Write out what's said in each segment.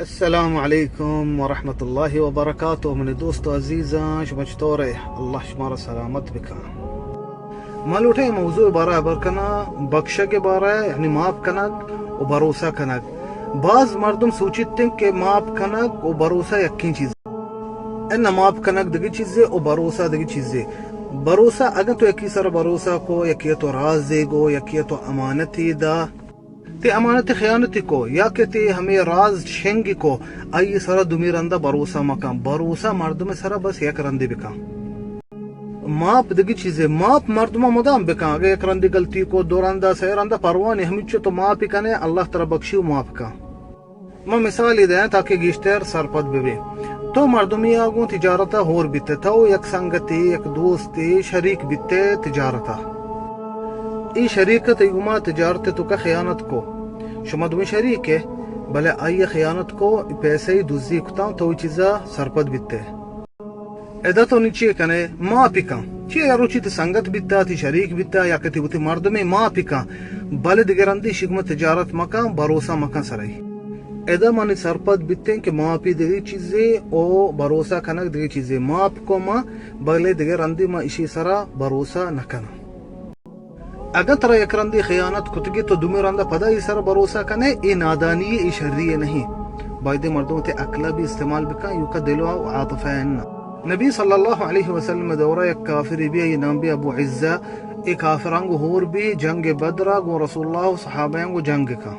السلام عليكم ورحمة الله وبركاته. من دوست عزيزة شمجتوري الله شمار سلامت بك. مالوٹے موضوع بارہ برکنا بخشہ کے بارہ یعنی معاف کنک و بھروسہ کنک. بعض مردم سوچتے ہیں کہ معاف کنک و بھروسہ یقین چیز ان معاف کنک دگی چیزیں و بھروسہ دگی چیزیں. بھروسہ اگر تو یکی سر بھروسہ کو یکی تو راز دے گو یکی تو امانتی دا تی امانت خیانتی کو یا کہ تی ہمیں راز شنگی کو آئی سر دمی رندہ بھروسہ مکان. بھروسہ مردم سر بس یک رندی بکان. ماپ دگی چیزیں ماپ مردمہ مدام بکان. اگر یک رندی غلطی کو دو رندہ سی رندہ پروانی ہمیچو تو ماپ کنے اللہ تر بخشی و ماپ کا. میں مثالی دیں تاکہ گیشتر سرپت ببی. تو مردمی آگوں تجارتا ہور بیتے تو یک سنگتی یک دوستی شریک بیتے تجارتا. ای شریکت ایگما تجارت تو کا خیانت کو شما دومی شریک ہے بلے آئی خیانت کو پیسے ہی دوزی کتا تو چیزا سرپت بیتے. ادا تو نیچے کنے ماں پکا چی یارو چی تی سنگت بیتا تی شریک بیتا یا کہ تی مردمی ماں پکا بلے دیگرندی شکم تجارت مکا بھروسہ مکا سرائی. ادا مانی سرپت بیتے ہیں کہ ماں پی دیگی چیزیں او بھروسہ کنک دیگی چیزیں ماں پکو ماں بلے دیگرندی ماں اسی سرا بھروسہ نکنا. اگر ترا یک رندی خیانت کتگی تو دومی رندہ پدا ای سر بھروسہ کنے ای نادانی ای شرری نہیں. باید مردوں تے عقل بھی استعمال بکا یو کا دلو و عاطفہ اننا. نبی صلی اللہ علیہ وسلم دورہ یک کافری بھی نام بھی ابو عزہ ای کافرانگو ہور بھی جنگ بدرہ گو رسول اللہ صحابیانگو جنگ کا.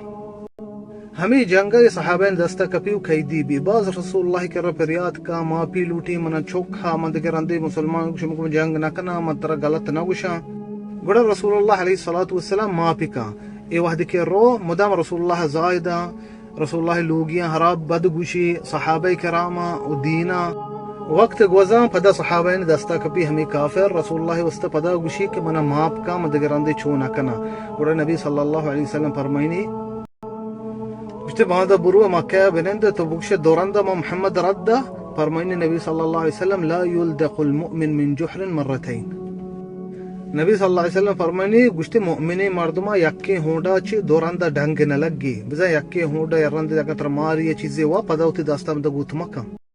ہمیں جنگ صحابین دستہ کپیو قیدی بھی باز رسول اللہ کے رب ریاد کا ما پی لوٹی منا چوکھا من دگر اندے مسلمان شمکم جنگ نکنا من ترہ غلط نگوشا گوڑا رسول اللہ علیہ السلام ما پی کا. ای وحد کے رو مدام رسول اللہ زائدہ رسول اللہ لوگیاں حراب بد گوشی صحابہ کرامہ و دینا وقت گوزاں پدا صحابین دستا کپی ہمیں کافر رسول اللہ وسط پدا گوشی کہ منا ماپ کا من دگر اندے چھو نکنا. گوڑا نبی صلی اللہ علیہ وسلم فرمائنی بشتے باندہ برو مکہ بنند تو بکش دورندہ ما محمد ردہ فرمائنی نبی صلی اللہ علیہ وسلم لا یلدق المؤمن من جحر مرتین. نبی صلی اللہ علیہ وسلم فرمائنی گشتے مؤمنی مردمہ یکی ہونڈا چی دورندہ ڈھنگ نہ لگی بزا یکی ہونڈا یرندہ اگر ماری چیزیں وا پدا ہوتی داستا مدہ گوت مکہ.